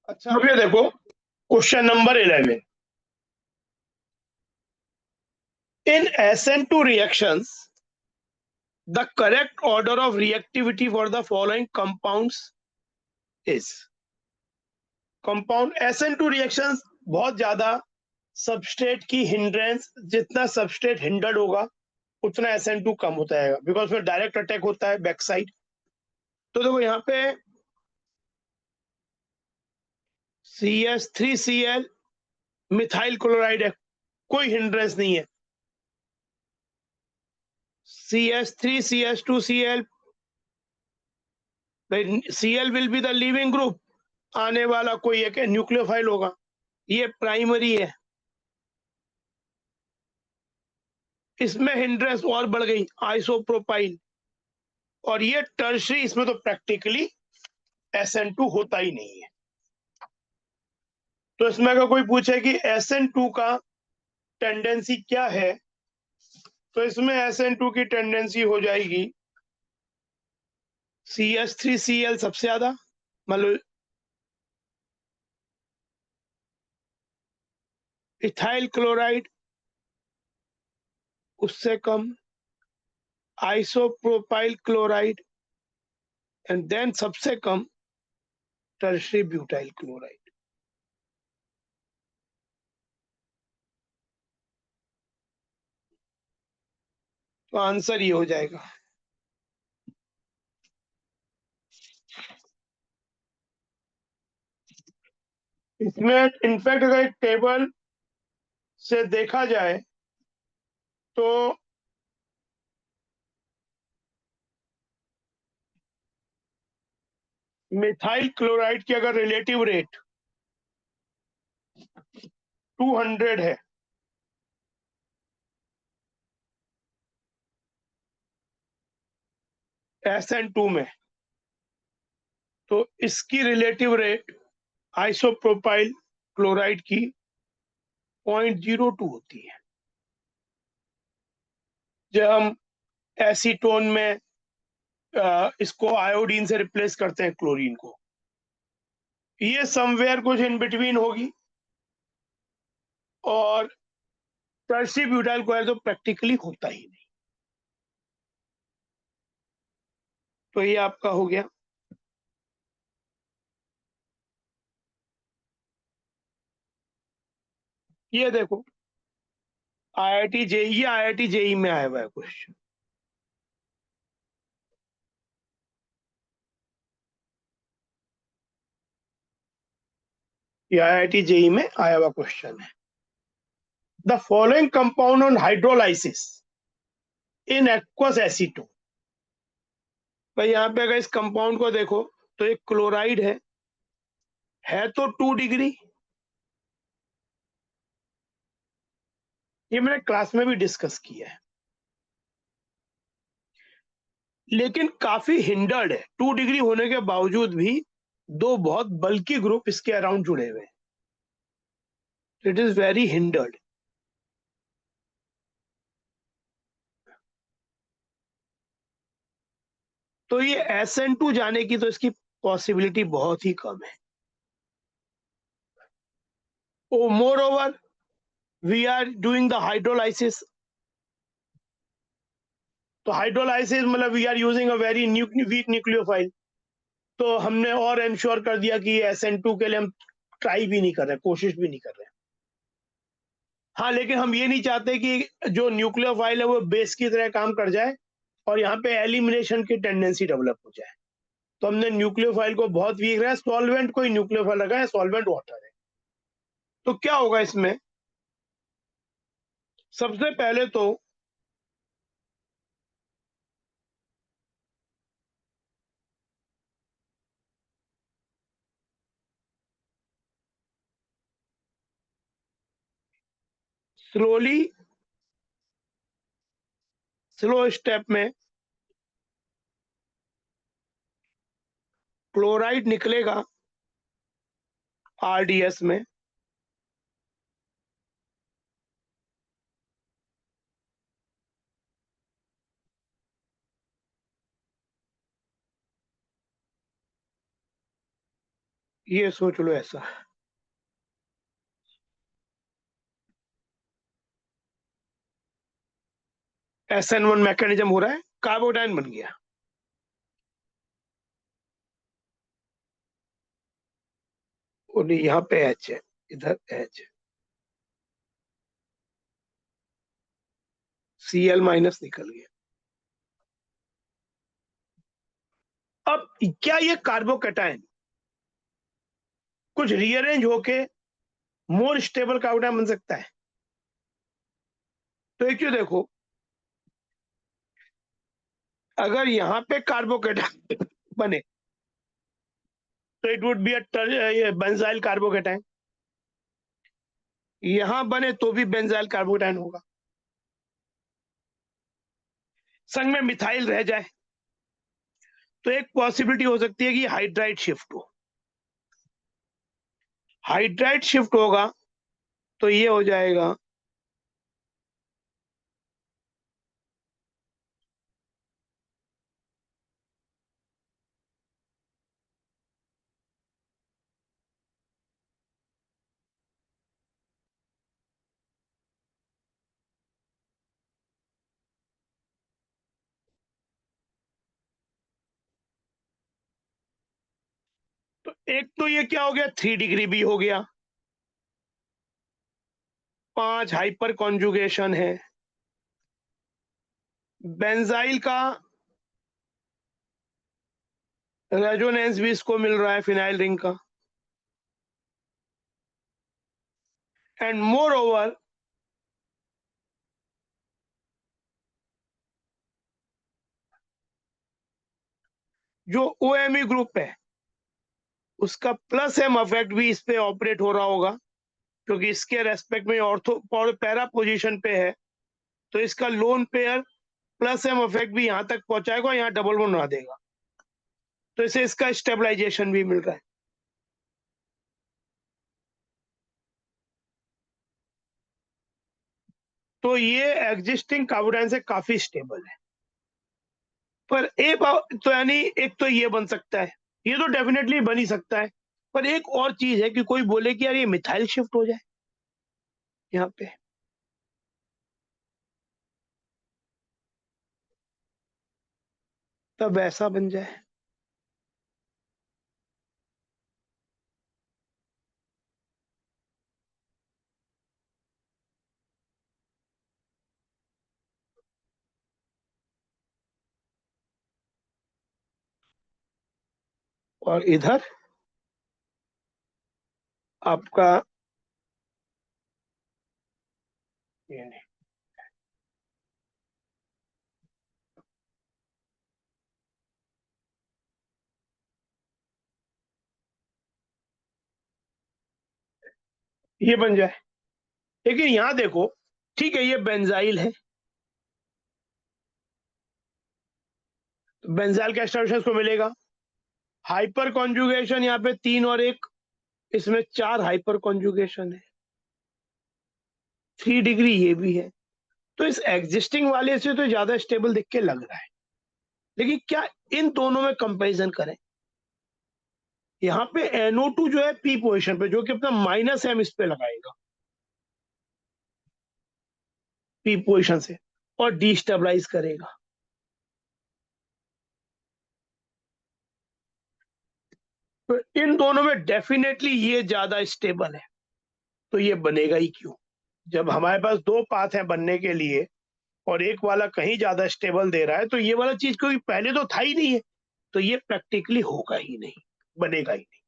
अच्छा, अब ये देखो question number 11। In SN2 reactions, the correct order of reactivity for the following compounds is। Compound SN2 reactions बहुत ज्यादा सबस्ट्रेट की हिंड्रेंस, जितना सबस्ट्रेट हिंडर्ड होगा उतना SN2 कम होता है, बिकॉज में डायरेक्ट अटैक होता है बैक साइड। तो देखो यहाँ पे CH3Cl मिथाइल क्लोराइड है, कोई हिंड्रेंस नहीं है। CH3CH2Cl, Cl will be the leaving group, आने वाला कोई एक न्यूक्लियोफाइल होगा, ये प्राइमरी है। इसमें हिंड्रेंस और बढ़ गई, आइसोप्रोपाइल, और ये टर्शरी, इसमें तो प्रैक्टिकली SN2 होता ही नहीं है। तो इसमें अगर कोई पूछे कि SN2 का टेंडेंसी क्या है, तो इसमें SN2 की टेंडेंसी हो जाएगी CH3Cl सबसे ज्यादा, मतलब इथाइल क्लोराइड उससे कम, आइसोप्रोपाइल क्लोराइड, एंड देन सबसे कम टर्शरी ब्यूटाइल क्लोराइड। तो आंसर ये हो जाएगा। इसमें इनफैक्ट अगर एक टेबल से देखा जाए तो मिथाइल क्लोराइड की अगर रिलेटिव रेट 200 है, SN2 में, तो इसकी रिलेटिव रेट आइसोप्रोपाइल क्लोराइड की 0.02 होती है। जब हम एसीटोन में इसको आयोडीन से रिप्लेस करते हैं क्लोरीन को, ये समवेयर कुछ इन बिटवीन होगी, और टर्शरी ब्यूटाइल क्लोराइड तो प्रैक्टिकली होता ही नहीं। तो ये आपका हो गया। ये देखो IIT जेई, ये IIT जेई में आया हुआ है क्वेश्चन। ये IIT जेई में आया हुआ क्वेश्चन है। The following compound on hydrolysis in aqueous acetone. भाई यहाँ पे अगर इस कंपाउंड को देखो तो एक क्लोराइड है तो 2 डिग्री, ये मैंने क्लास में भी डिस्कस किया है, लेकिन काफी हिंडर्ड है। 2 डिग्री होने के बावजूद भी दो बहुत बल्कि ग्रुप इसके अराउंड जुड़े हुए हैं, इट इज वेरी हिंडर्ड। तो ये SN2 जाने की तो इसकी पॉसिबिलिटी बहुत ही कम है। Oh moreover we are doing the hydrolysis, तो हाइड्रोलाइसिस मतलब we are using a very weak nucleophile, तो हमने और इंश्योर कर दिया कि SN2 के लिए हम ट्राई भी नहीं कर रहे, कोशिश भी नहीं कर रहे। हाँ, लेकिन हम ये नहीं चाहते कि जो न्यूक्लियोफाइल है वो बेस की तरह काम कर जाए और यहाँ पे एलिमिनेशन की टेंडेंसी डेवलप हो जाए। तो हमने न्यूक्लियोफाइल को बहुत वीक रखा है, सॉल्वेंट कोई न्यूक्लियोफाइल रखा है, सॉल्वेंट वाटर है। तो क्या होगा इसमें, सबसे पहले तो स्लोली, स्लो स्टेप में क्लोराइड निकलेगा RDS में, ये सोच लो ऐसा। SN1 मैकेनिज्म हो रहा है, कार्बोटाइन बन गया। वो नहीं, यहाँ पे H है, इधर H है, Cl- निकल गया। अब क्या ये कार्बोकेटाइन कुछ रीअरेंज होके मोर स्टेबल कार्बोटाइन बन सकता है? तो एक चीज देखो, अगर यहाँ पे कार्बोकेटाइन बने तो it would be a benzyl carbocation, यहां बने तो भी बेंजाइल कार्बोकेटाइन होगा। संग में मिथाइल रह जाए तो एक पॉसिबिलिटी हो सकती है कि हाइड्राइड शिफ्ट हो। हाइड्राइड शिफ्ट होगा तो ये हो जाएगा तो एक तो ये क्या हो गया, 3 डिग्री भी हो गया, 5 हाइपर कॉन्जुगेशन है, बेंजाइल का रेजोनेंस भी इसको मिल रहा है फिनाइल रिंग का, एंड मोर ओवर जो OMe ग्रुप है उसका प्लस एम इफेक्ट भी इस पे ऑपरेट हो रहा होगा, क्योंकि इसके रेस्पेक्ट में ऑर्थो पैरा पोजीशन पे है, तो इसका lone pair plus M effect भी यहां तक पहुंचाएगा, यहाँ डबल बॉन्ड बना देगा, तो इसे इसका स्टेबलाइजेशन भी मिल रहा है। तो ये एग्जिस्टिंग कार्बोडाइन से काफी स्टेबल है। पर एक तो यानी एक तो ये बन सकता है, ये तो डेफिनेटली बन ही सकता है, पर एक और चीज है कि कोई बोले कि यार ये मिथाइल शिफ्ट हो जाए यहाँ पे, तब ऐसा बन जाए। और इधर आपका ये नहीं, ये बन जाए। लेकिन यहाँ देखो, ठीक है ये बेंजाइल है, तो बेंजाइल का एस्टेब्लिशमेंट को मिलेगा। हाइपर कॉन्जुगेशन यहाँ पे 3 और 1, इसमें 4 हाइपर कॉन्जुगेशन है, 3 डिग्री ये भी है, तो इस एग्जिस्टिंग वाले से तो ज्यादा स्टेबल दिख के लग रहा है। लेकिन क्या इन दोनों में कंपैरिजन करें, यहाँ पे NO2 जो है पी पोजिशन पे, जो कि अपना -m इस पे लगाएगा पी पोजिशन से और डिस्टेबलाइज करेगा, तो इन दोनों में डेफिनेटली ये ज्यादा स्टेबल है, तो ये बनेगा ही क्यों? जब हमारे पास 2 पाथ है बनने के लिए और एक वाला कहीं ज्यादा स्टेबल दे रहा है, तो ये वाला चीज क्योंकि पहले तो था ही नहीं है, तो ये प्रैक्टिकली होगा ही नहीं, बनेगा ही नहीं।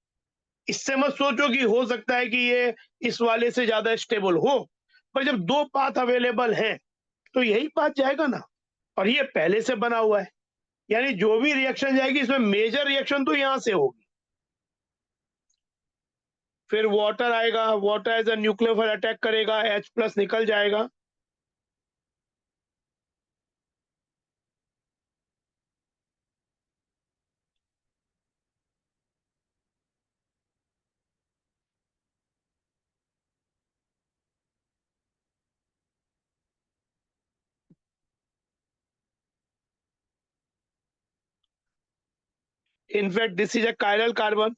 इससे मत सोचो कि हो सकता है कि ये इस वाले से ज्यादा स्टेबल हो, पर जब 2 पाथ अवेलेबल हैं तो यही पाथ जाएगा ना, और ये पहले से बना हुआ है, यानी जो भी रिएक्शन जाएगी इसमें मेजर रिएक्शन तो यहां से होगी। फिर वाटर आएगा, water as a nucleophile attack करेगा, H+ निकल जाएगा, in fact this is a chiral carbon,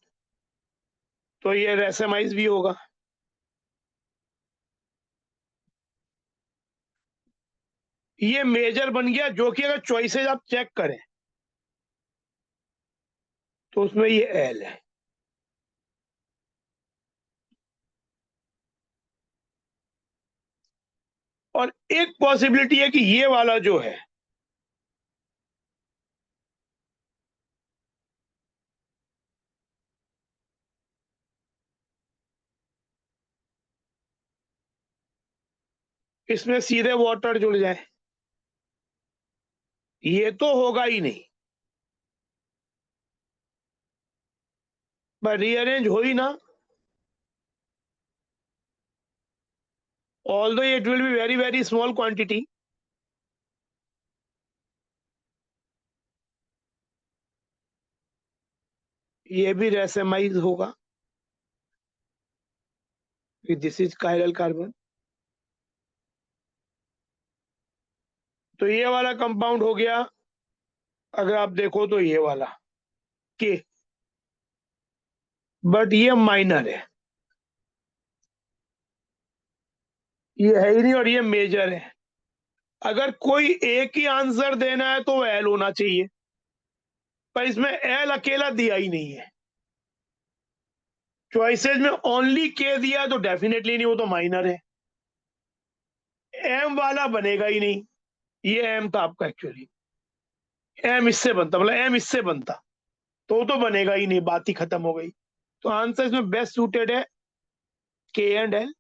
तो ये रेसेमाइज भी होगा। ये मेजर बन गया, जो कि अगर चॉइसेस आप चेक करें तो उसमें ये एल है। और एक पॉसिबिलिटी है कि ये वाला जो है इसमें सीधे वाटर जुड़ जाए। ये तो होगा ही नहीं, पर रीअरेंज हो ही ना। although it will be very very small quantity, ये भी रेसेमाइज होगा। This is chiral carbon. तो ये वाला कंपाउंड हो गया, अगर आप देखो तो ये वाला के, बट ये माइनर है, ये है ही नहीं, और ये मेजर है। अगर कोई एक ही आंसर देना है तो एल होना चाहिए, पर इसमें एल अकेला दिया ही नहीं है। चॉइसेस में ओनली के दिया है तो डेफिनेटली नहीं, वो तो माइनर है। एम वाला बनेगा ही नहीं, ये एम था आपका एक्चुअली। एम इससे बनता, मतलब एम इससे बनता, तो वो तो बनेगा ही नहीं, बात ही खत्म हो गई। तो आंसर इसमें बेस्ट सूटेड है K and L,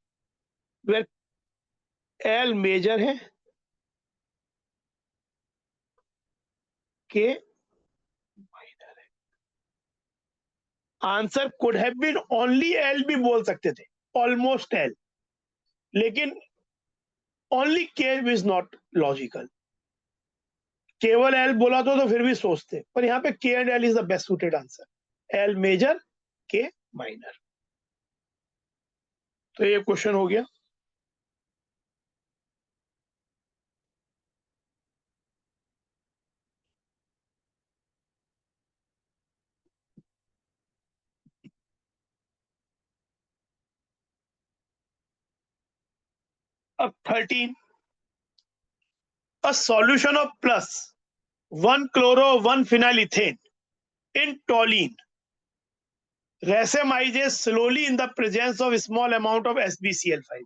where L major है, के माइनर है। Answer could have been only L भी बोल सकते थे, ऑलमोस्ट एल, लेकिन only K is not logical. केवल एल बोला तो फिर भी सोचते, पर यहाँ पे K and L is the best suited answer, L major, K minor. तो ये क्वेश्चन हो गया। अब 13, a solution of plus 1 chloro 1 phenyl ethane in toluene racemizes slowly in the presence of a small amount of SbCl5.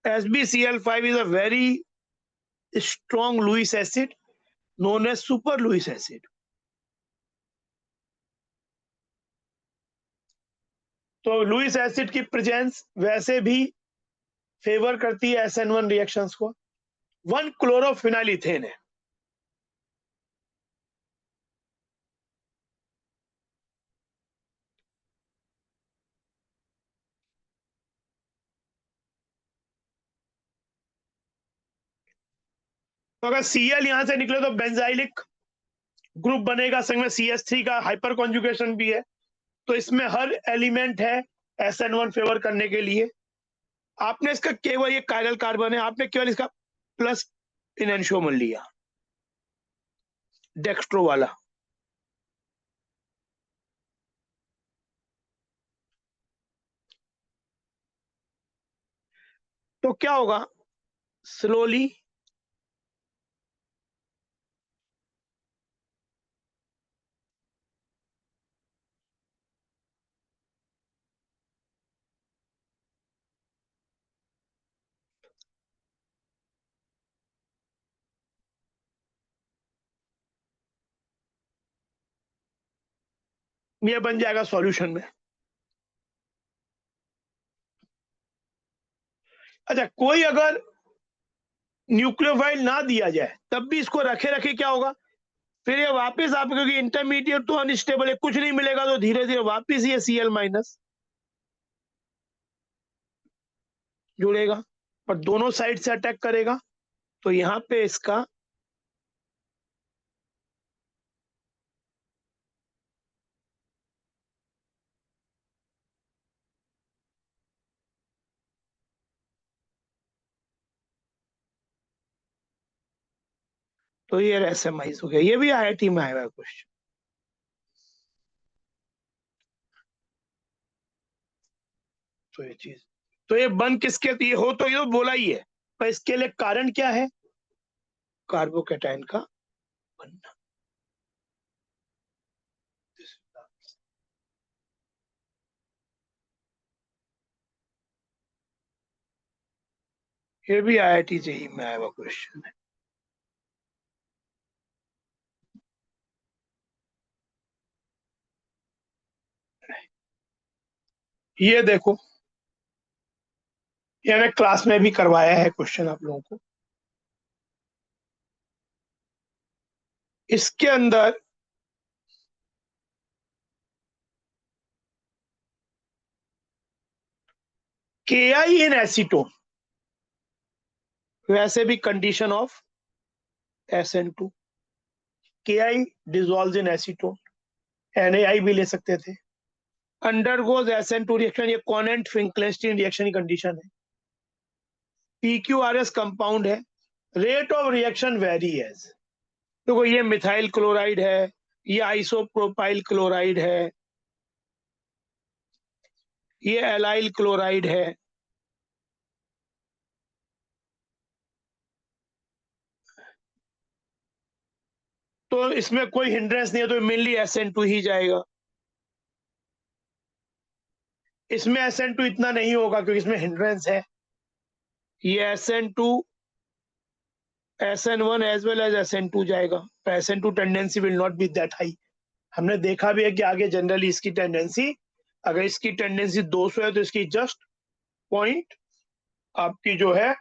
SbCl5 is a very strong Lewis acid known as super Lewis acid. तो Lewis acid की presence वैसे भी favour करती है SN1 reactions को। 1 chlorophenyl ethane है, तो अगर Cl यहां से निकले तो बेंजाइलिक ग्रुप बनेगा, संग में CH3 का हाइपर कॉन्जुगेशन भी है, तो इसमें हर एलिमेंट है SN1 फेवर करने के लिए। आपने इसका केवल, ये कायरल कार्बन है, आपने केवल इसका प्लस इनएंशियोमर लिया, डेक्स्ट्रो वाला। तो क्या होगा, स्लोली ये बन जाएगा सॉल्यूशन में। अच्छा, कोई अगर न्यूक्लियोफाइल ना दिया जाए तब भी इसको रखे रखे क्या होगा, फिर ये वापस आप, क्योंकि इंटरमीडिएट तो अनस्टेबल है, कुछ नहीं मिलेगा, तो धीरे धीरे वापस ये Cl माइनस जुड़ेगा और दोनों साइड से अटैक करेगा। तो यहाँ पे इसका तो ये रेसेमाइज हो गया। ये भी IIT में आया हुआ क्वेश्चन। तो ये चीज, तो ये बन किसके, ये हो तो ये तो बोला ही है, पर इसके लिए कारण क्या है, कार्बोकैटायन का बनना। ये भी IIT जेईई में आया हुआ क्वेश्चन है। ये देखो, ये मैंने क्लास में भी करवाया है क्वेश्चन आप लोगों को। इसके अंदर KI इन एसीटोन, वैसे भी condition of SN2, KI dissolve in acetone, NaI भी ले सकते थे, अंडरगोज SN2 रिएक्शन, ये कॉनेंट फिंकलेस्टीन रिएक्शन की कंडीशन है, PQRS कंपाउंड है, rate of reaction very as, देखो ये मिथाइल क्लोराइड है, ये आइसोप्रोपाइल क्लोराइड है, ये एलाइल क्लोराइड है, तो इसमें कोई हिंड्रेंस नहीं है, तो मेनली SN2 ही जाएगा। इसमें SN2 इतना नहीं होगा क्योंकि इसमें हिंड्रेंस है, ये SN2 SN1 as well as SN2 जाएगा, तो SN2 tendency will not be that high. हमने देखा भी है कि आगे जनरली इसकी टेंडेंसी, अगर इसकी टेंडेंसी 200 है तो इसकी जस्ट पॉइंट आपकी जो है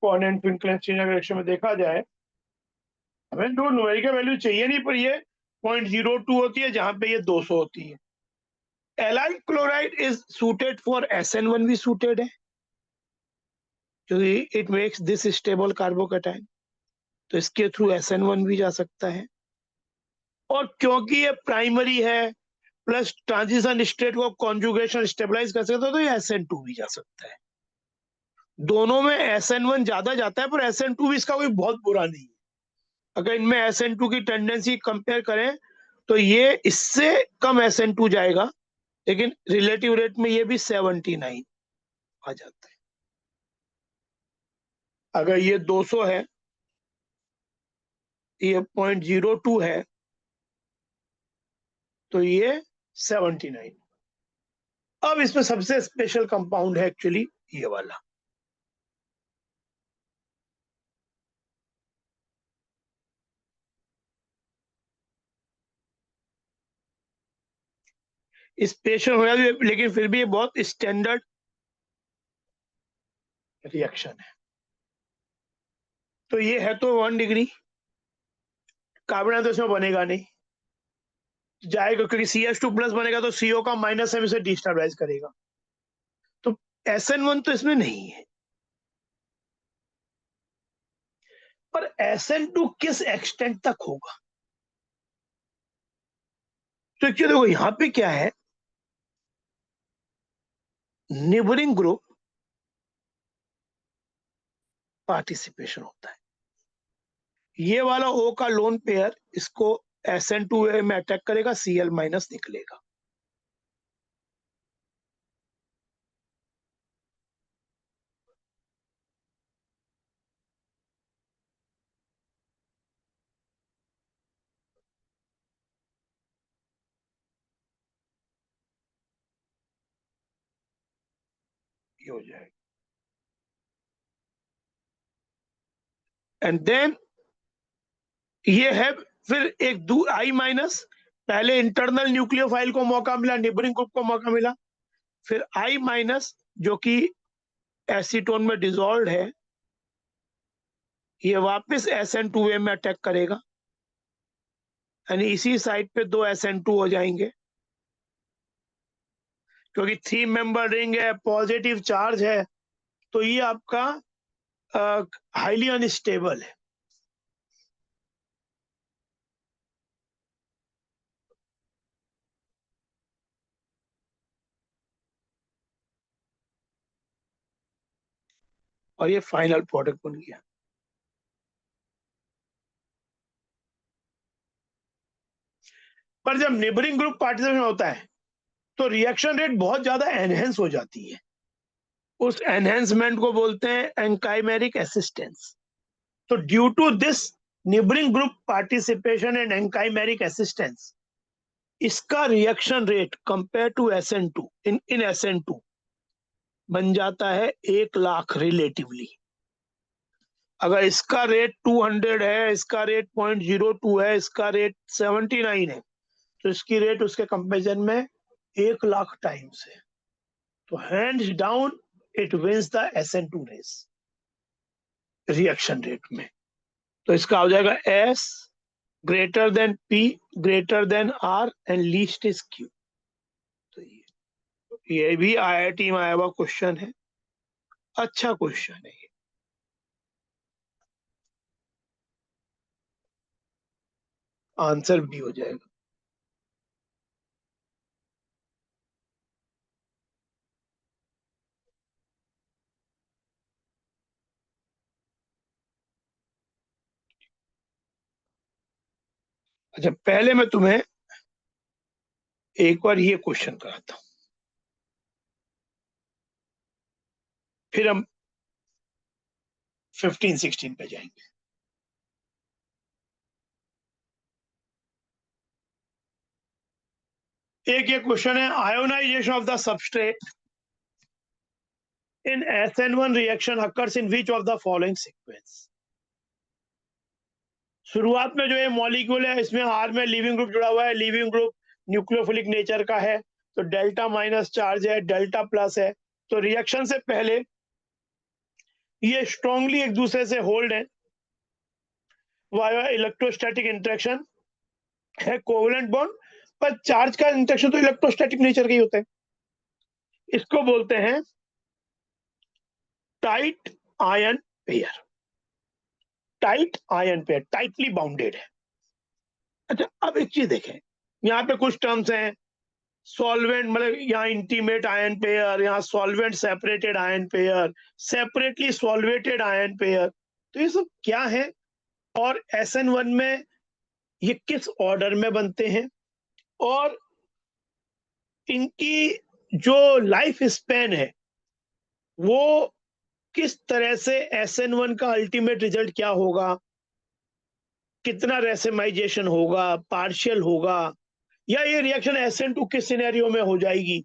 कॉनेंट फिंकलेस्टीन रिएक्शन में देखा जाए, हमें दो न्यूमेरिकल वैल्यू चाहिए नहीं, पर ये 0.02 होती है जहां पे ये 200 होती है। Allyl chloride is suited for SN1 भी सूटेड है, क्योंकि it makes this stable carbocation, तो इसके थ्रू SN1 भी जा सकता है, और क्योंकि ये प्राइमरी है प्लस ट्रांजिशन स्टेट को कॉन्जुगेशन स्टेबलाइज कर सकता है, तो ये SN2 भी जा सकता है। दोनों में SN1 ज्यादा जाता है, पर SN2 भी इसका कोई बहुत बुरा नहीं है। अगर इनमें SN2 की टेंडेंसी कंपेयर करें तो ये इससे कम SN2 जाएगा, लेकिन रिलेटिव रेट में ये भी 79 आ जाता है। अगर ये 200 है, ये 0.02 है, तो ये 79। अब इसमें सबसे स्पेशल कंपाउंड है एक्चुअली ये वाला, स्पेशल हो गया लेकिन फिर भी ये बहुत स्टैंडर्ड रिएक्शन है। तो ये है तो 1 डिग्री, कार्बन तो इसमें बनेगा नहीं, जाएगा क्योंकि CH2 प्लस बनेगा तो CO का माइनस है, इसे डिस्टरबाइज करेगा, तो SN1 तो इसमें नहीं है। पर SN2 किस एक्सटेंट तक होगा, तो एक्चुअली देखो यहां पे क्या है, नेबरिंग ग्रुप पार्टिसिपेशन होता है, ये वाला O का लोन पेयर इसको SN2 में अटैक करेगा, Cl माइनस निकलेगा, ये हो जाएगा, एंड देन ये है फिर एक I माइनस, पहले इंटरनल न्यूक्लियोफाइल को मौका मिला, नेबरिंग ग्रुप को मौका मिला, फिर I माइनस जो कि एसीटोन में डिजोल्व है, ये वापस SN2 में अटैक करेगा, यानी इसी साइड पे 2 SN2 हो जाएंगे, क्योंकि 3 मेंबर रिंग है, पॉजिटिव चार्ज है, तो ये आपका हाईली अनस्टेबल है। और ये फाइनल प्रोडक्ट बन गया। पर जब नेबरिंग ग्रुप पार्टिसिपेशन होता है तो रिएक्शन रेट बहुत ज्यादा एनहेंस हो जाती है। उस एनहेंसमेंट को बोलते हैं एंकाइमेरिक असिस्टेंस। तो due to this neighbouring group participation and anchimeric assistance, इसका reaction rate compare to SN2 in SN2 बन जाता है 1,00,000 रिलेटिवली। अगर इसका रेट 200 है, इसका रेट 0.02 है, इसका रेट 79 है, तो इसकी रेट उसके कंपेरिजन में 1,00,000 टाइम्स है। तो hands down it wins the SN2 race reaction rate में। तो इसका हो जाएगा S greater than P greater than R and least is Q। तो ये भी IIT में आया हुआ क्वेश्चन है, अच्छा क्वेश्चन है ये। आंसर भी हो जाएगा। अच्छा, पहले मैं तुम्हें एक बार ये क्वेश्चन कराता हूं, फिर हम 15-16 पे जाएंगे। एक ये क्वेश्चन है, ionisation of the substrate in SN1 reaction occurs in which of the following sequence. शुरुआत में जो ये मॉलिक्यूल है, इसमें R में लीविंग ग्रुप जुड़ा हुआ है, लीविंग ग्रुप न्यूक्लियोफिलिक नेचर का है, तो डेल्टा माइनस चार्ज है, डेल्टा प्लस है। तो रिएक्शन से पहले ये स्ट्रांगली एक दूसरे से होल्ड है, वाया इलेक्ट्रोस्टैटिक इंटरेक्शन है, कोवलेंट बॉन्ड, पर चार्ज का इंटरेक्शन तो इलेक्ट्रोस्टैटिक नेचर का ही होता है। इसको बोलते हैं tight ion pair. Tight ion pair, tightly bounded है। अच्छा, अब एक चीज देखें, यहाँ पे कुछ टर्म्स हैं, सॉल्वेंट मतलब यहाँ इंटीमेट आयन पेयर, यहाँ solvent separated ion pair, separately solvated ion pair. तो ये सब क्या है और SN1 में ये किस ऑर्डर में बनते हैं और इनकी जो लाइफ स्पेन है वो किस तरह से SN1 का अल्टीमेट रिजल्ट क्या होगा, कितना रेसिमाइजेशन होगा, पार्शियल होगा, या ये रिएक्शन SN2 किस सिनेरियो में हो जाएगी।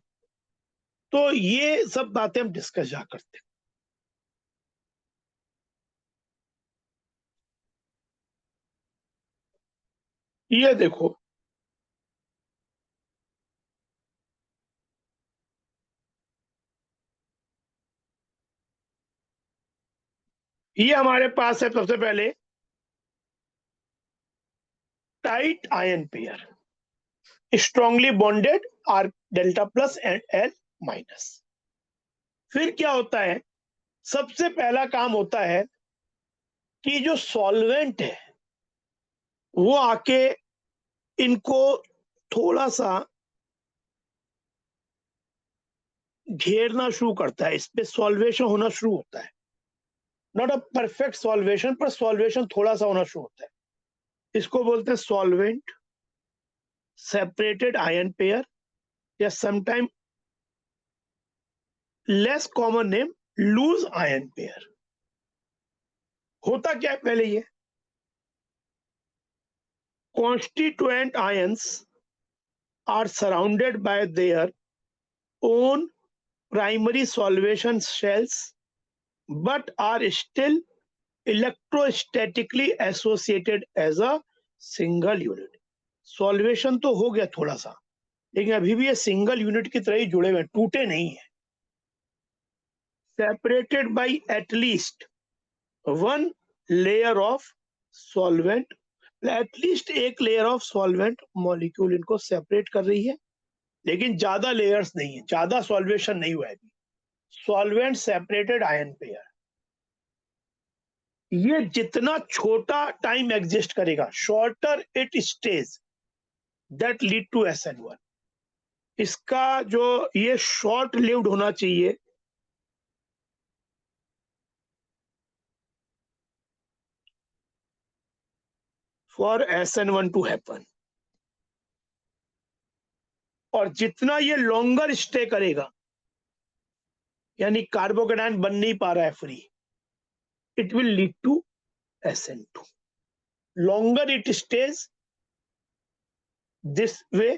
तो ये सब बातें हम डिस्कस जा करते हैं। ये देखो, ये हमारे पास है सबसे पहले tight ion pair, strongly bonded R delta plus and L minus. फिर क्या होता है, सबसे पहला काम होता है कि जो सॉल्वेंट है वो आके इनको थोड़ा सा घेरना शुरू करता है, इस पे सॉल्वेशन होना शुरू होता है। नॉट अ परफेक्ट सॉल्वेशन, पर सॉल्वेशन थोड़ा सा होना शुरू होता है। इसको बोलते हैं सॉल्वेंट सेपरेटेड आयन पेयर, या sometime less common name loose ion pair. होता क्या है पहले, ये constituent ions are surrounded by their own primary solvation shells but are still electrostatically associated as a single unit। Solvation तो हो गया थोड़ा सा, लेकिन अभी भी ये सिंगल यूनिट की तरह ही जुड़े हुए, टूटे नहीं है। Separated by at least one layer of solvent, at least एक लेयर ऑफ सॉल्वेंट मॉलिक्यूल इनको सेपरेट कर रही है, लेकिन ज्यादा लेयर्स नहीं है, ज्यादा सॉल्वेशन नहीं हुआ है। सॉल्वेंट सेपरेटेड आयन पेयर, ये जितना छोटा टाइम एग्जिस्ट करेगा, shorter it stays, that lead to SN1। इसका जो ये शॉर्ट लिव्ड होना चाहिए, फॉर SN1 टू हैपन। और जितना ये लॉन्गर स्टे करेगा, यानी कार्बोकेटायन बन नहीं पा रहा है free, it will lead to SN2. Longer it stays this way,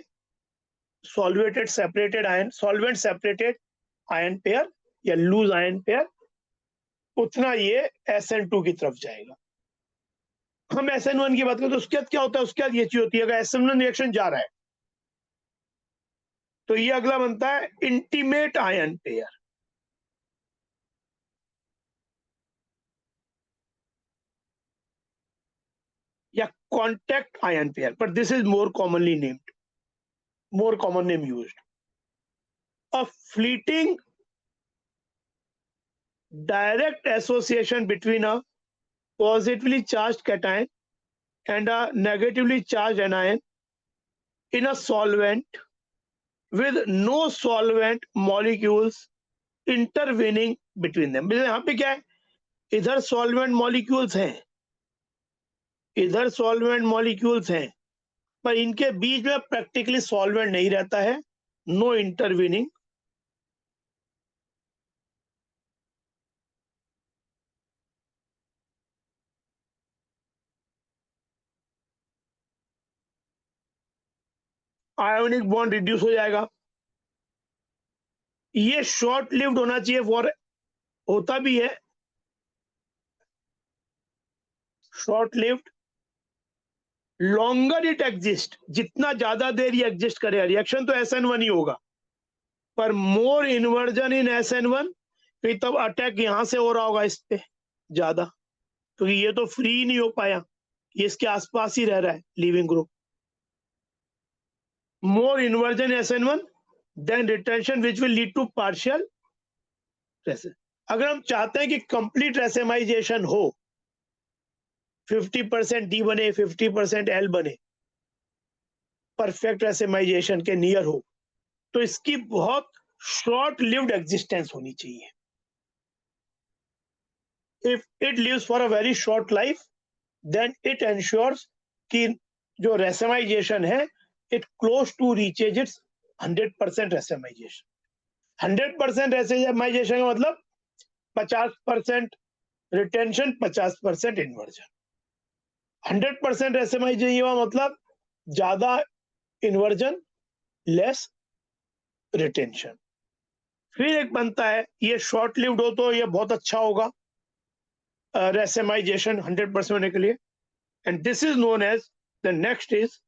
solvent separated ion pair या लूज आयन पेयर, उतना ये SN2 की तरफ जाएगा. हम SN1 की बात करें तो उसके बाद क्या होता है, उसके बाद ये चीज होती है, अगर SN1 रिएक्शन जा रहा है तो ये अगला बनता है इंटीमेट आयन पेयर. या contact ion pair, but this is more commonly named, more common name used. A fleeting direct association between a positively charged cation and a negatively charged anion in a solvent with no solvent molecules intervening between them. यहाँ पे क्या है, इधर solvent molecules हैं, इधर solvent molecules हैं, पर इनके बीच में प्रैक्टिकली सॉल्वेंट नहीं रहता है, no intervening. Ionic bond reduce हो जाएगा. ये शॉर्ट लिव्ड होना चाहिए, फॉर होता भी है short lived. Longer it exist, जितना ज्यादा देर ये एग्जिस्ट करे, रिएक्शन तो SN1 ही होगा, पर मोर इन्वर्जन इन SN1, फिर तब अटैक यहां से हो रहा होगा इस पे ज्यादा, क्योंकि ये तो फ्री नहीं हो पाया, ये इसके आसपास ही रह रहा है leaving group. More inversion SN1 then retention which will lead to partial racemic. अगर हम चाहते हैं कि कंप्लीट रेसेमाइजेशन हो, 50% D बने, 50% L बने, परफेक्ट रेसेमाइजेशन के नियर हो, तो इसकी बहुत शॉर्ट लिव्ड एग्जिस्टेंस होनी चाहिए. If it lives for a very short life, then it ensures कि जो रेसेमाइजेशन है, it close to reaches its 100% racemisation. 100% racemisation का मतलब 50% रिटेंशन, 50% इन्वर्जन. 100% रेसेमाइजेशन का मतलब ज्यादा इन्वर्जन, लेस रिटेंशन. फिर एक बनता है, ये शॉर्ट लिव्ड हो तो ये बहुत अच्छा होगा रेसेमाइजेशन 100% होने के लिए. And this is known as, the next is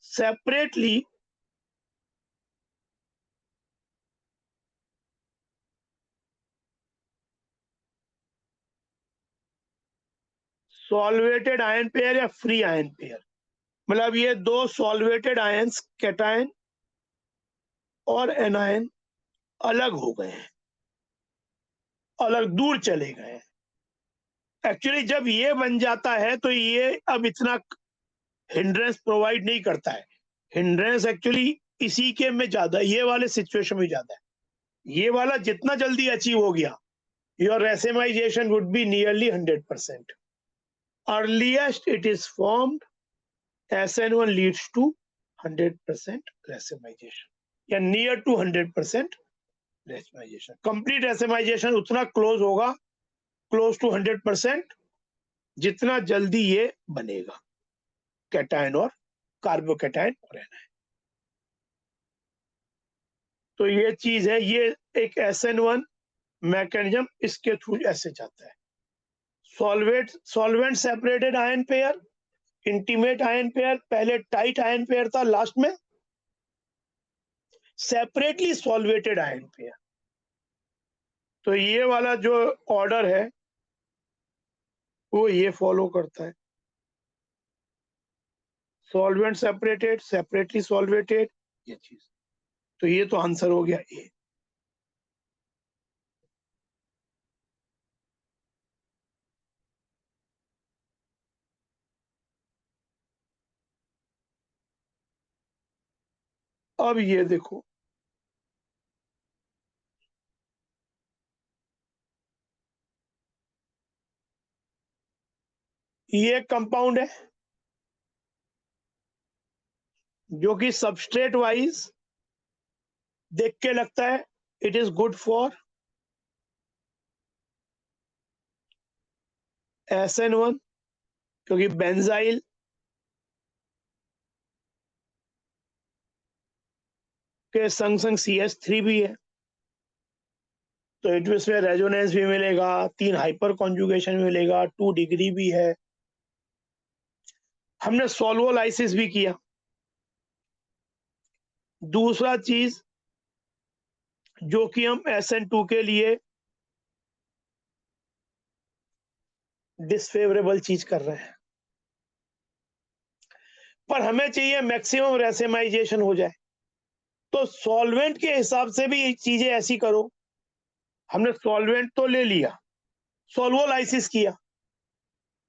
separately solvated ion pair या फ्री आयन पेयर. मतलब ये दो सॉल्वेटेड आयंस, कैटायन और एनायन, अलग हो गए हैं, अलग दूर चले गए हैं. एक्चुअली जब ये बन जाता है तो ये अब इतना हिंड्रेंस प्रोवाइड नहीं करता है. हिंड्रेंस एक्चुअली इसी के में ज्यादा, ये वाले सिचुएशन में ज्यादा है. ये वाला जितना जल्दी अचीव हो गया, your racemization would be nearly 100%. Earliest it is formed, SN1 leads to 100% racemization या near to 100% racemization. Complete racemization उतना क्लोज होगा, क्लोज टू 100%, जितना जल्दी ये बनेगा, कैटायन और कार्बोकैटायन और एनायन. तो ये चीज है, ये एक SN1 मैकेनिज्म, इसके थ्रू ऐसे जाता है. Solvent separated ion pair, intimate ion pair, पहले टाइट आयन पेयर था, लास्ट में सेपरेटली सॉल्वेटेड आयन पेयर. तो ये वाला जो ऑर्डर है वो ये फॉलो करता है, सॉल्वेंट सेपरेटेड, सेपरेटली सॉल्वेटेड, ये चीज. तो ये तो आंसर हो गया ए. अब ये देखो, ये कंपाउंड है जो कि सबस्ट्रेट वाइज देख के लगता है it is good for SN1, क्योंकि बेंजाइल के संग संग CH3 भी है, तो इसमें रेजोनेंस भी मिलेगा, 3 हाइपर कॉन्जुगेशन मिलेगा, 2 डिग्री भी है। हमने सोल्वोलाइसिस भी किया। दूसरा चीज जो कि हम SN2 के लिए डिसफेवरेबल चीज कर रहे हैं, पर हमें चाहिए मैक्सिमम रेसेमाइजेशन हो जाए, तो सॉल्वेंट के हिसाब से भी चीजें ऐसी करो। हमने सॉल्वेंट तो ले लिया, सोल्वोलाइसिस किया,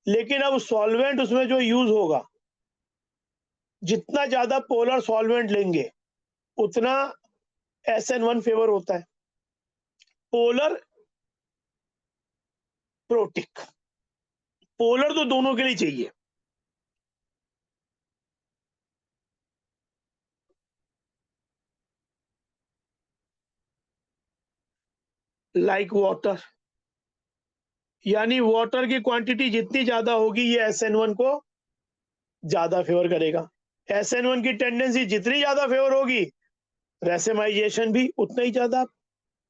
लेकिन अब सॉल्वेंट उसमें जो यूज होगा, जितना ज्यादा पोलर सॉल्वेंट लेंगे उतना SN1 फेवर होता है। पोलर प्रोटिक, पोलर तो दोनों के लिए चाहिए। लाइक वाटर, यानी वाटर की क्वांटिटी जितनी ज्यादा होगी ये SN1 को ज्यादा फेवर करेगा। SN1 की टेंडेंसी जितनी ज्यादा फेवर होगी, रेसेमाइजेशन भी उतना ही ज्यादा आप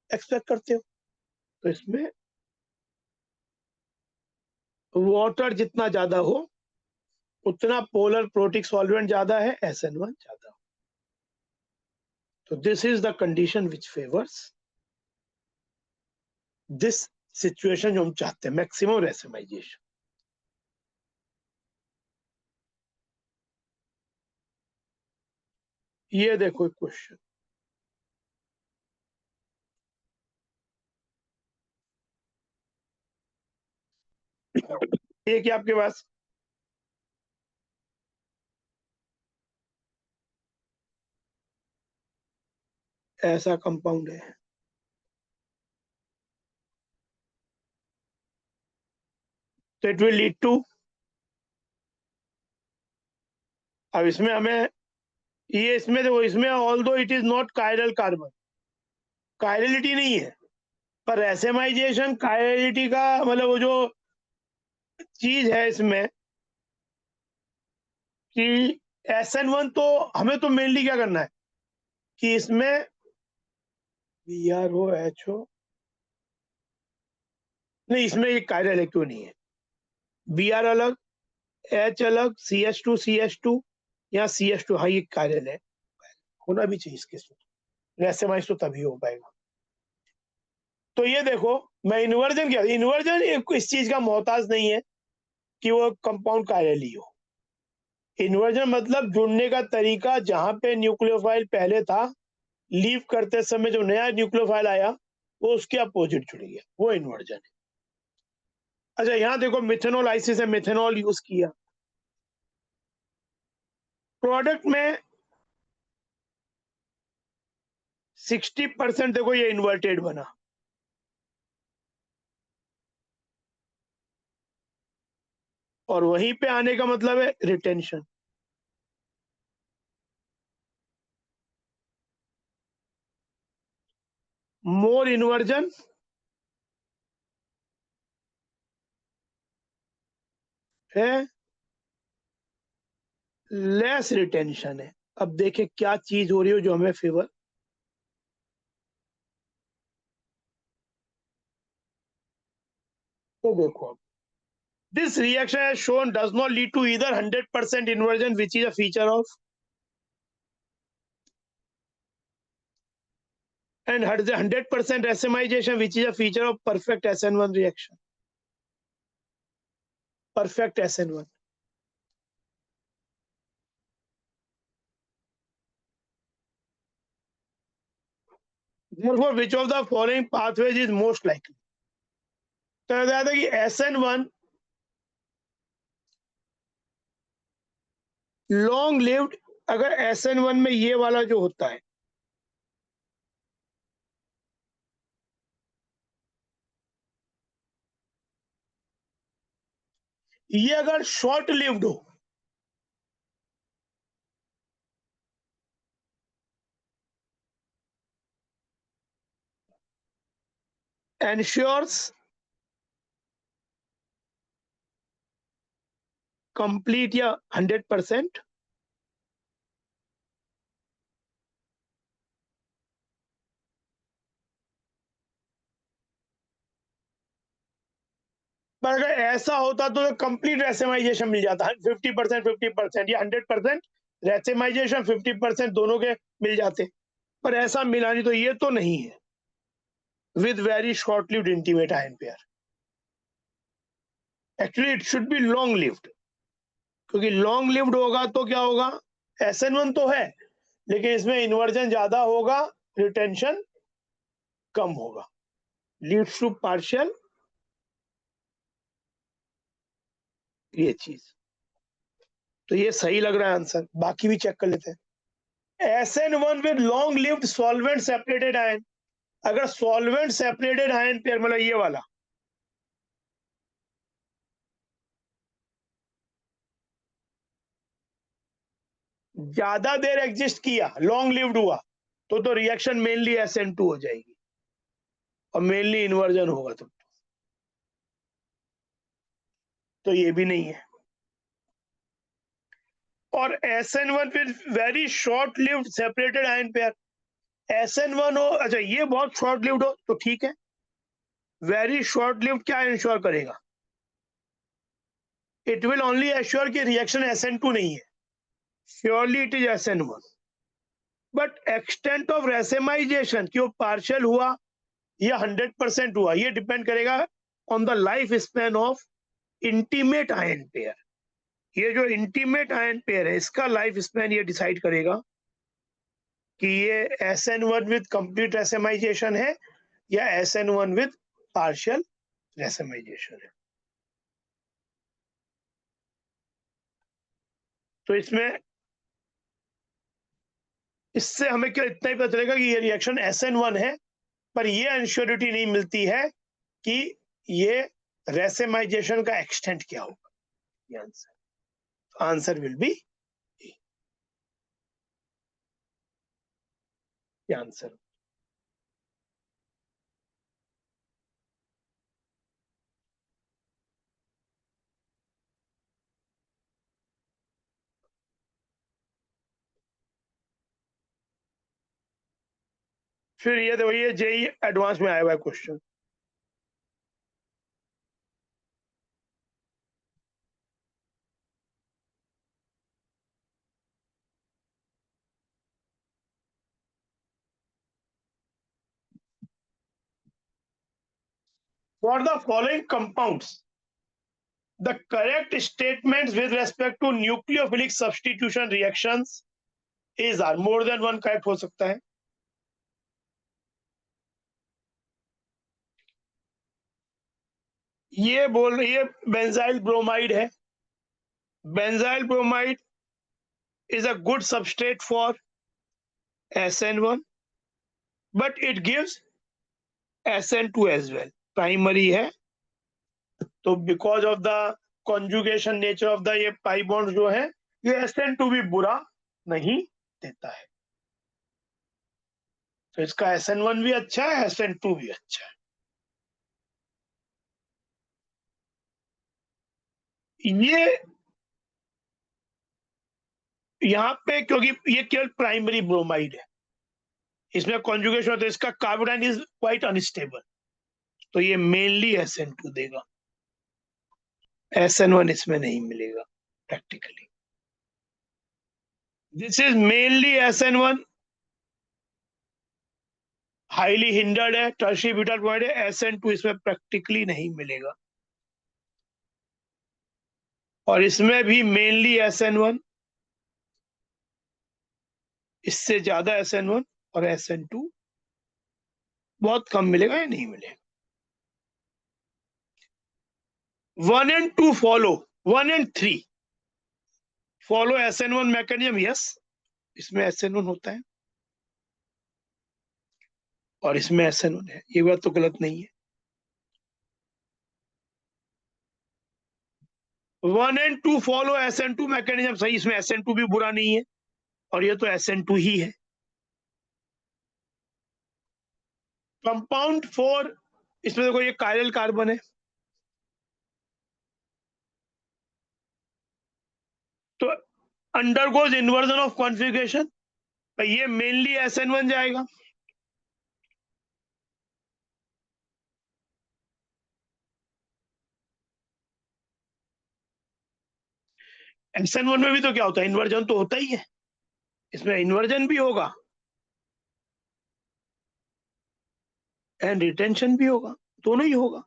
एक्सपेक्ट करते हो। तो इसमें वाटर जितना ज्यादा हो उतना पोलर प्रोटिक सॉल्वेंट ज्यादा है, SN1 ज्यादा हो। तो this is the condition which favours this situation जो हम चाहते हैं, मैक्सिमम रेसेमाइजेशन। ये देखो क्वेश्चन, ये क्या आपके पास ऐसा कंपाउंड है, तो इट विल लीड टू, अब इसमें हमें ये इसमें देखो, इसमें although it is not chiral carbon, chirality नहीं है, पर रेसेमाइजेशन कायरलिटी का मतलब वो जो चीज है इसमें कि SN1 तो हमें तो मेनली क्या करना है कि इसमें BROHO, नहीं इसमें ये कायरल है क्यों नहीं है, BR अलग, H अलग, CH2 या CH2, हाँ ये कायरल है, होना भी चाहिए इसके साथ, रेसेमाइज तो तभी हो पाएगा। तो ये देखो, मैं इन्वर्जन क्या, इन्वर्जन इस चीज का मोहताज नहीं है कि वो कंपाउंड कायरल ही हो। इन्वर्जन मतलब जुड़ने का तरीका, जहां पे न्यूक्लियोफाइल पहले था, लीव करते समय जो नया न्यूक्लियोफाइल आया वो उसके अपोजिट जुड़ गया, वो इन्वर्जन है। अच्छा यहाँ देखो, मिथेनोलाइसिस है, मिथेनॉल यूज किया प्रोडक्ट में 60%, देखो ये इन्वर्टेड बना, और वहीं पे आने का मतलब है रिटेंशन। मोर इन्वर्जन है, लेस रिटेंशन है। अब देखें क्या चीज हो रही हो जो हमें फेवर, तो देखो अब this reaction as shown does not lead to either 100% inversion, which is a feature of, and 100% racemization, which is a feature of perfect SN1 reaction, perfect SN1। Therefore, which of the following pathways is most likely? तो बताया था कि SN1 long lived, अगर SN1 में ये वाला जो होता है, ये अगर शॉर्ट लिव्ड हो, ensures complete या 100%, पर अगर ऐसा होता तो कंप्लीट रेसेमाइजेशन मिल जाता है, 50% या 100% रेसेमाइजेशन 50% दोनों के मिल जाते, पर ऐसा मिला नहीं, तो ये तो नहीं है with very short lived intimate ion pair. Actually it should be long lived, क्योंकि लॉन्ग लिव्ड होगा तो क्या होगा, SN1 तो है लेकिन इसमें इन्वर्जन ज्यादा होगा, रिटेंशन कम होगा, लीड्स टू पार्शियल, ये चीज। तो ये सही लग रहा है आंसर, बाकी भी चेक कर लेते हैं। SN1 with long lived solvent separated ion, अगर सॉल्वेंट सेपरेटेड आयन पेयर मतलब ये वाला, ज्यादा देर एग्जिस्ट किया, लॉन्ग लिव्ड हुआ, तो रिएक्शन मेनली SN2 हो जाएगी और मेनली इन्वर्जन होगा। तो ये भी नहीं है। और SN1 with very short lived separated ion pair, SN1 हो, अच्छा ये बहुत शॉर्ट लिव्ड हो तो ठीक है, वेरी शॉर्ट लिव्ड क्या इंश्योर करेगा, इट विल ओनली एश्योर कि रिएक्शन SN2 नहीं है, surely it is SN1, but extent of racemization कि वो पार्शियल हुआ या 100% हुआ, ये डिपेंड करेगा on the life span of intimate ion pair. ये जो इंटीमेट आयन पेयर है इसका लाइफ स्पैन ये डिसाइड करेगा कि ये SN1 विद कंप्लीट रेसेमाइजेशन है या SN1 विद पार्शियल रेसेमाइजेशन है। तो इसमें इससे हमें क्या इतना ही पता चलेगा कि ये रिएक्शन SN1 है, पर ये इंश्योरिटी नहीं मिलती है कि ये रेसेमाइजेशन का एक्सटेंट क्या होगा। ये आंसर विल बी आंसर। फिर ये देखो, ये JEE एडवांस में आया हुआ है question, for the following compounds the correct statements with respect to nucleophilic substitution reactions is are, more than one correct हो सकता है। ये बेंजाइल ब्रोमाइड है, benzyl bromide is a good substrate for SN1 but it gives SN2 as well, primary है, तो because of the conjugation nature of the ये pi bond जो है, ये SN2 भी बुरा नहीं देता है, तो इसका SN1 भी अच्छा है, SN2 भी अच्छा है। ये यहाँ पे क्योंकि ये केवल प्राइमरी ब्रोमाइड है, इसमें कॉन्जुगेशन होता है, इसका कार्बोनाइन इज क्वाइट अनस्टेबल, तो ये मेनली SN2 देगा, SN1 इसमें नहीं मिलेगा practically. This is mainly SN1 highly hindered है, टर्शियरी ब्यूटाइल ब्रोमाइड है, SN2 इसमें प्रैक्टिकली नहीं मिलेगा, और इसमें भी मेनली SN1, इससे ज्यादा SN1 और SN2 बहुत कम मिलेगा या नहीं मिलेगा। 1 and 2 follow, 1 and 3 follow SN1 mechanism, yes इसमें SN1 होता है और इसमें SN1 है, ये बात तो गलत नहीं है। 1 and 2 फॉलो SN2 मैकेनिज्म, सही, इसमें SN2 भी बुरा नहीं है और ये तो SN2 ही है। कंपाउंड 4 इसमें देखो ये कायरल कार्बन है, तो अंडरगोज इन्वर्जन ऑफ कॉन्फ़िगरेशन, ये मेनली SN1 जाएगा। SN1 में भी तो क्या होता है, इन्वर्जन तो होता ही है, इसमें इन्वर्जन भी होगा एंड रिटेंशन भी होगा, दोनों ही होगा।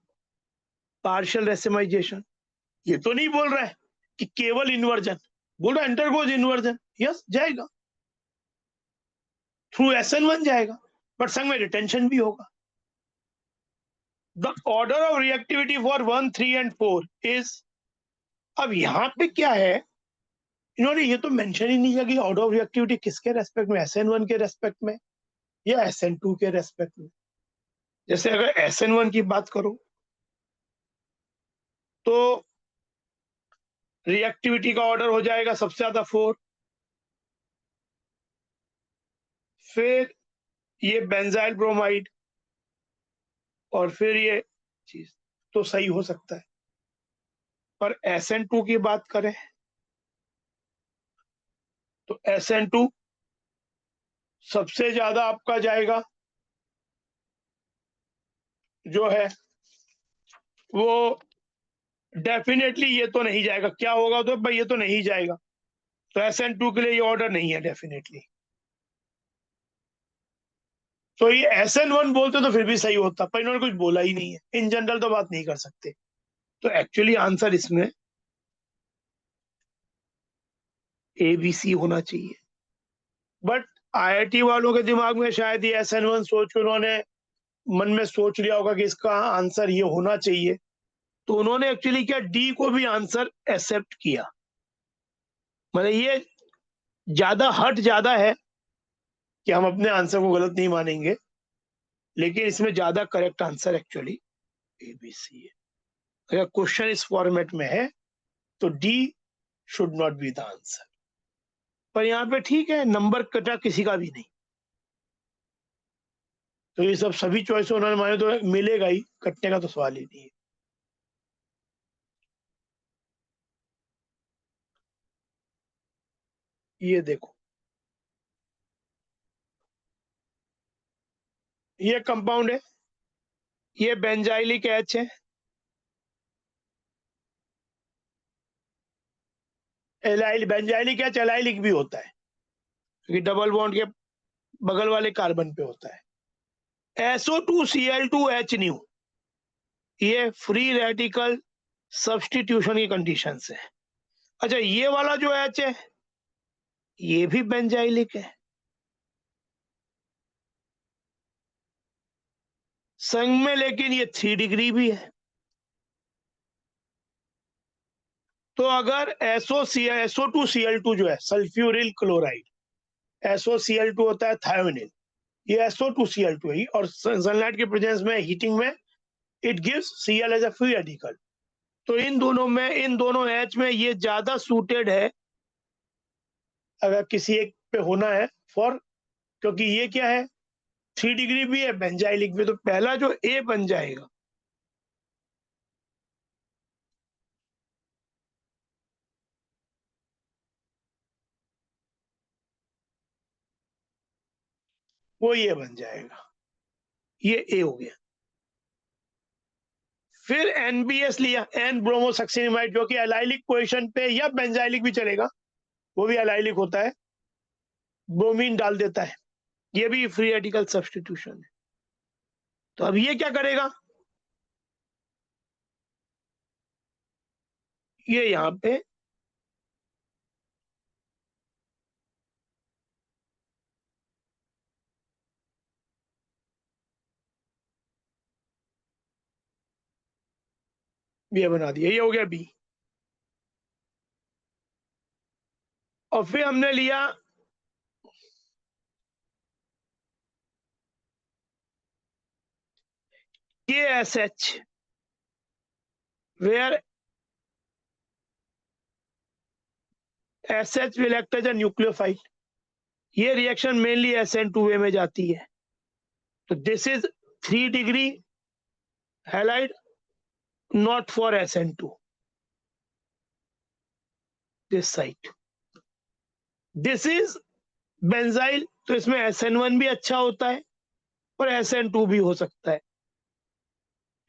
पार्शियल रेसिमाइजेशन, ये तो नहीं बोल रहा है कि केवल इन्वर्जन, बोल रहा है अंडरगोज इन्वर्जन, यस जाएगा, थ्रू SN1 जाएगा, बट संग में रिटेंशन भी होगा। The order of reactivity for 1, 3 and 4 is, अब यहाँ पे क्या है, इन्होंने ये तो मेंशन ही नहीं किया कि ऑर्डर ऑफ रिएक्टिविटी किसके रेस्पेक्ट में, SN1 के रेस्पेक्ट में या SN2 के रेस्पेक्ट में। जैसे अगर SN1 की बात करो तो रिएक्टिविटी का ऑर्डर हो जाएगा सबसे ज्यादा 4, फिर ये बेंजाइल ब्रोमाइड, और फिर ये चीज तो सही हो सकता है। पर SN2 की बात करें तो SN2 सबसे ज्यादा आपका जाएगा, जो है वो डेफिनेटली ये तो नहीं जाएगा, क्या होगा तो भाई ये तो नहीं जाएगा, तो SN2 के लिए ये ऑर्डर नहीं है डेफिनेटली। तो ये SN1 बोलते तो फिर भी सही होता, पर इन्होंने कुछ बोला ही नहीं है, इन जनरल तो बात नहीं कर सकते। तो एक्चुअली आंसर इसमें ABC होना चाहिए, बट IIT वालों के दिमाग में शायद ये SN1 सोच के उन्होंने मन में सोच लिया होगा कि इसका आंसर ये होना चाहिए, तो उन्होंने एक्चुअली क्या D को भी आंसर एक्सेप्ट किया। मतलब ये ज्यादा हट ज्यादा है कि हम अपने आंसर को गलत नहीं मानेंगे, लेकिन इसमें ज्यादा करेक्ट आंसर एक्चुअली ABC है। अगर क्वेश्चन इस फॉर्मेट में है तो D should not be the answer, पर यहाँ पे ठीक है, नंबर कटा किसी का भी नहीं, तो ये सब सभी चॉइस उन्होंने माने तो मिलेगा ही, कटने का तो सवाल ही नहीं है। ये देखो, ये कंपाउंड है, ये बेंजाइलिक H है, बेंजाइलिक H एलाइलिक भी होता है, क्योंकि डबल बॉन्ड के बगल वाले कार्बन पे होता है। SO2Cl2H न्यू, ये फ्री रेडिकल सब्सटीट्यूशन की कंडीशन है। अच्छा, ये वाला जो H है ये भी बेंजाइलिक है, संग में, लेकिन ये 3 डिग्री भी है। तो अगर SO2Cl2 जो है सल्फ्यूरिल क्लोराइड, SOCl2 होता है थायोनिल, ये SO2Cl2 है, और सनलाइट के प्रेजेंस में हीटिंग में it gives Cl as a free radical. तो इन दोनों में, इन दोनों H में ये ज्यादा सूटेड है अगर किसी एक पे होना है फॉर, क्योंकि ये क्या है 3 डिग्री भी है बेंजाइलिक में, तो पहला जो A बन जाएगा वो ये बन जाएगा, ये A हो गया। फिर NBS लिया, N ब्रोमोसक्सिनिमाइड, जो कि एलाइलिक पोजीशन पे या बेंजाइलिक भी चलेगा, वो भी एलाइलिक होता है, ब्रोमीन डाल देता है, ये भी फ्री रेडिकल सब्स्टिट्यूशन है। तो अब ये क्या करेगा, ये यहाँ पे ये बना दिया, ये हो गया B। और फिर हमने लिया KSH, where SH will act as a nucleophile। ये रिएक्शन मेनली SN2A में जाती है। तो this is 3 degree halide not for SN2, this site. This is benzyl, तो इसमें SN1 भी अच्छा होता है और SN2 भी हो सकता है,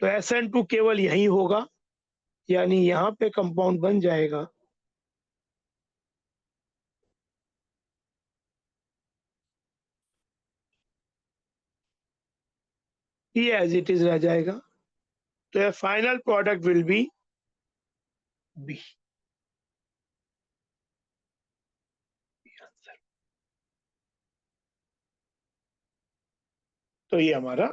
तो SN2 केवल यही होगा, यानी यहां पे कंपाउंड बन जाएगा ये एज इट इज रह जाएगा, तो final product will be B. तो ये हमारा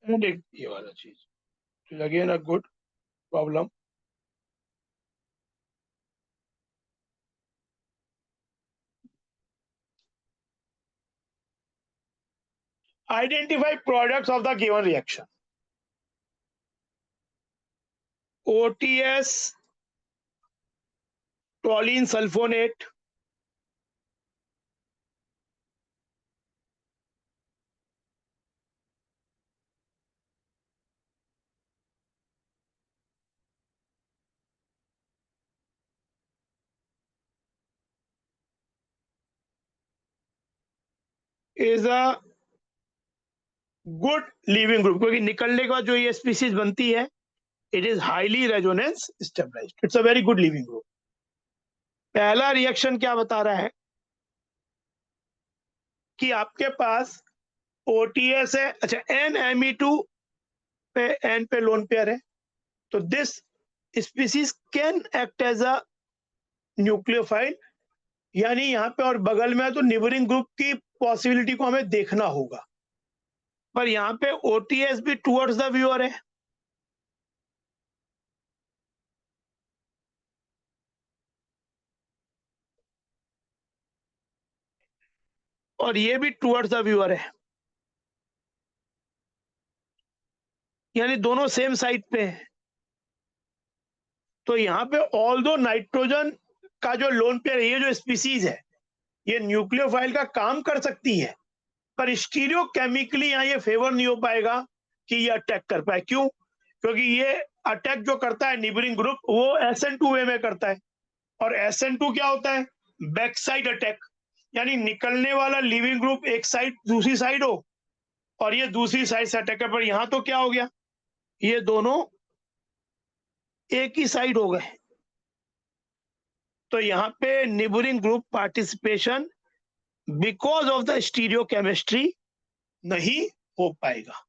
ये वाला चीज again a good problem. Identify products of the given reaction. OTS, toluene sulfonate, is a good leaving group, क्योंकि निकलने के बाद जो ये स्पीसीज बनती है, it is highly resonance stabilized. It's a very good leaving group. पहला रिएक्शन क्या बता रहा है कि आपके पास OTS है, अच्छा NMe2 पे N पे लोन पेयर है, तो this species can act as a nucleophile, यानी यहाँ पे और बगल में है तो निबरिंग ग्रुप की पॉसिबिलिटी को हमें देखना होगा, पर यहाँ पे OTS भी टुवर्ड्स द व्यूअर है, और ये भी टुवर्ड्स द व्यूअर है, यानी दोनों सेम साइड पे हैं। तो यहाँ पे ऑल दो नाइट्रोजन का जो लोन पेयर है, ये जो स्पीसीज है, ये न्यूक्लियोफाइल का काम कर सकती है, पर स्टीरियो केमिकली यहाँ ये फेवर नहीं हो पाएगा कि ये अटैक कर पाए। क्यों? क्योंकि ये अटैक जो करता है निबरिंग ग्रुप, वो SN2 वे में करता है, और SN2 क्या होता है? बैक साइड अटैक, यानी निकलने वाला लिविंग ग्रुप एक साइड दूसरी साइड हो और ये दूसरी साइड से अटैक कर, पर यहाँ तो क्या हो गया, ये दोनों एक ही साइड हो गए, तो यहाँ पे neighbouring group participation because of the stereochemistry नहीं हो पाएगा,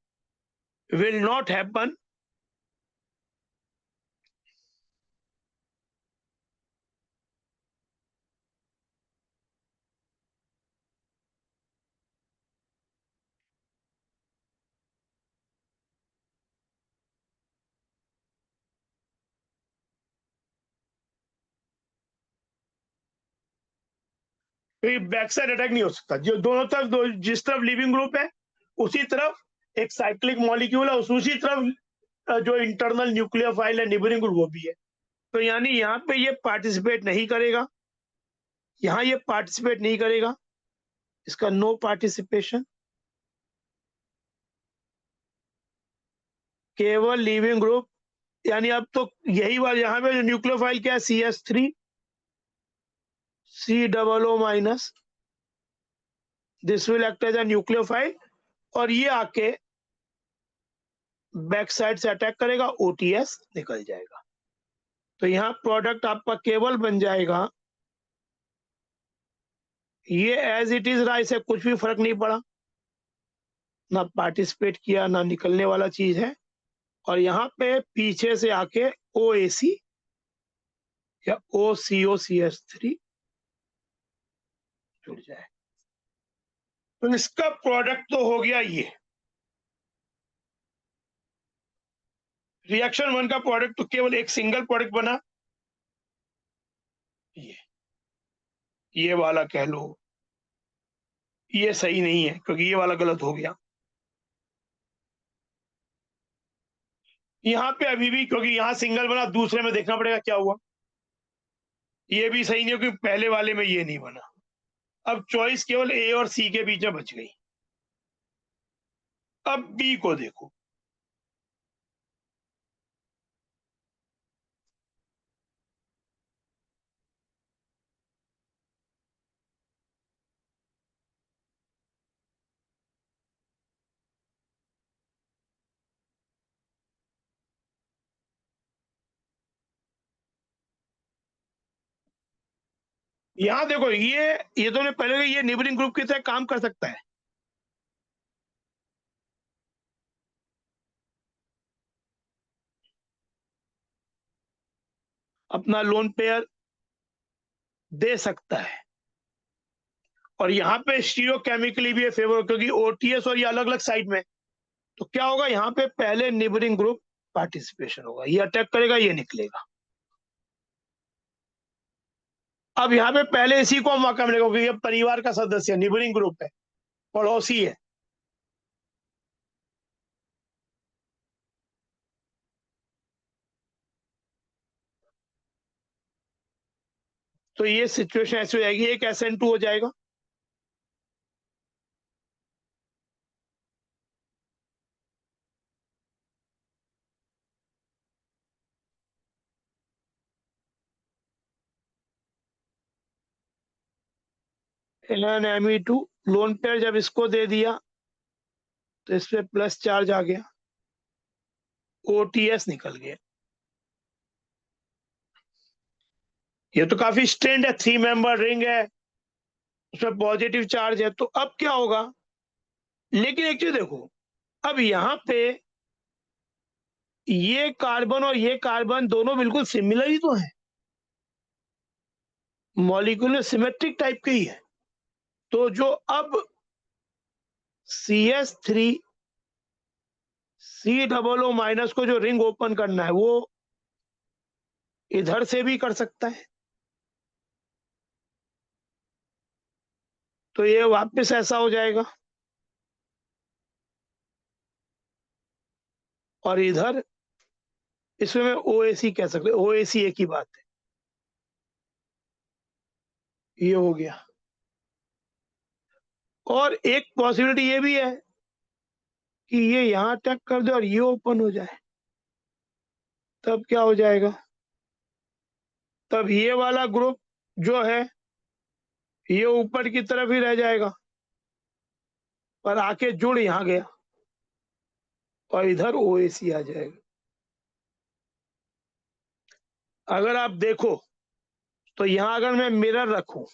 will not happen. Back side attack नहीं हो सकता, जो दोनों तरफ जिस तरफ लिविंग ग्रुप है उसी तरफ एक साइक्लिक मॉलिक्यूल है, उसी तरफ जो इंटरनल न्यूक्लियोफाइल है निबरिंग ग्रुप वो भी है, तो यानी यहाँ पे ये पार्टिसिपेट नहीं करेगा, यहाँ ये पार्टिसिपेट नहीं करेगा, इसका नो पार्टिसिपेशन, केवल लिविंग ग्रुप, यानी अब तो यही बात, यहाँ पे जो न्यूक्लियोफाइल क्या है CH3 COO minus, this will act as a nucleophile, और ये आके बैक साइड से अटैक करेगा, OTS निकल जाएगा, तो यहाँ प्रोडक्ट आपका केवल बन जाएगा, ये एज इट इज रहा, इसे कुछ भी फर्क नहीं पड़ा, ना पार्टिसिपेट किया ना निकलने वाला चीज है, और यहाँ पे पीछे से आके OAC या OCOCH3 जुड़ जाए, तो इसका प्रोडक्ट तो हो गया ये। रिएक्शन 1 का प्रोडक्ट तो केवल एक सिंगल प्रोडक्ट बना, ये वाला कह लो, ये सही नहीं है क्योंकि ये वाला गलत हो गया। यहाँ पे अभी भी क्योंकि यहाँ सिंगल बना, दूसरे में देखना पड़ेगा क्या हुआ। ये भी सही नहीं है क्योंकि पहले वाले में ये नहीं बना। अब चॉइस केवल ए और सी के बीच में बच गई। अब बी को देखो। यहाँ देखो, ये तो ने पहले ये नेबरिंग ग्रुप की तरह काम कर सकता है। अपना लोन पेयर दे सकता है। और यहाँ पे स्टीरियो केमिकली भी फेवर, क्योंकि ओटीएस और ये अलग अलग साइड में। तो क्या होगा, यहाँ पे पहले नेबरिंग ग्रुप पार्टिसिपेशन होगा, ये अटैक करेगा, ये निकलेगा। अब यहाँ पे पहले इसी को मौका मिलेगा क्योंकि ये परिवार का सदस्य नेबरिंग ग्रुप है, पड़ोसी है। तो ये सिचुएशन ऐसी हो जाएगी, एक SN2 हो जाएगा। LnMe2 लोन पेयर जब इसको दे दिया तो इस पे प्लस चार्ज आ गया, ओटीएस निकल गया। ये तो काफी स्ट्रेंड है, 3 मेंबर रिंग है, उसमें पॉजिटिव चार्ज है। तो अब क्या होगा, लेकिन एक चीज देखो, अब यहाँ पे ये कार्बन और ये कार्बन दोनों बिल्कुल सिमिलर ही तो है, मॉलिक्यूलर सिमेट्रिक टाइप के ही है। तो जो अब CH3COO- को जो रिंग ओपन करना है वो इधर से भी कर सकता है। तो ये वापस ऐसा हो जाएगा, और इधर इसमें मैं OAC कह सकते, OAC एक ही बात है। ये हो गया। और एक पॉसिबिलिटी ये भी है कि ये यहाँ अटैक कर दे और ये ओपन हो जाए, तब क्या हो जाएगा, तब ये वाला ग्रुप जो है ये ऊपर की तरफ ही रह जाएगा, पर आके जुड़ यहाँ गया और इधर OAC आ जाएगा। अगर आप देखो तो यहाँ अगर मैं मिरर रखूं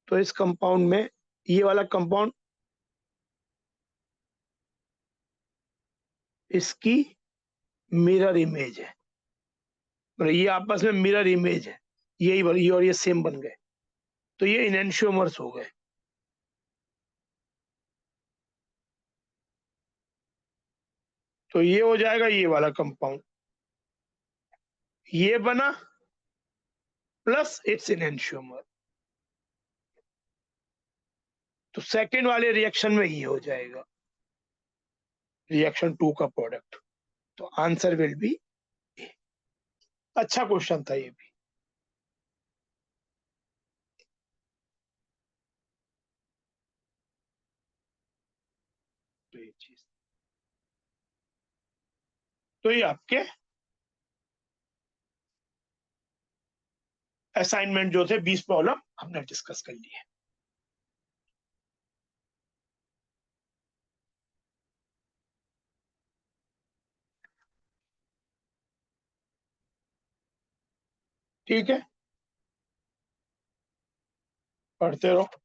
तो इस कंपाउंड में ये वाला कंपाउंड इसकी मिरर इमेज है, और ये आपस में मिरर इमेज है, ये और ये सेम बन गए। तो ये इनएंशियोमर्स हो गए। तो ये हो जाएगा ये वाला कंपाउंड, ये बना प्लस इट्स इनएंशियोमर। तो सेकेंड वाले रिएक्शन में ये हो जाएगा, रिएक्शन 2 का प्रोडक्ट। तो आंसर विल बी। अच्छा क्वेश्चन था ये भी। तो ये चीज, तो ये आपके असाइनमेंट जो थे 20 प्रॉब्लम हमने डिस्कस कर लिए। ठीक है, पढ़ते रहो।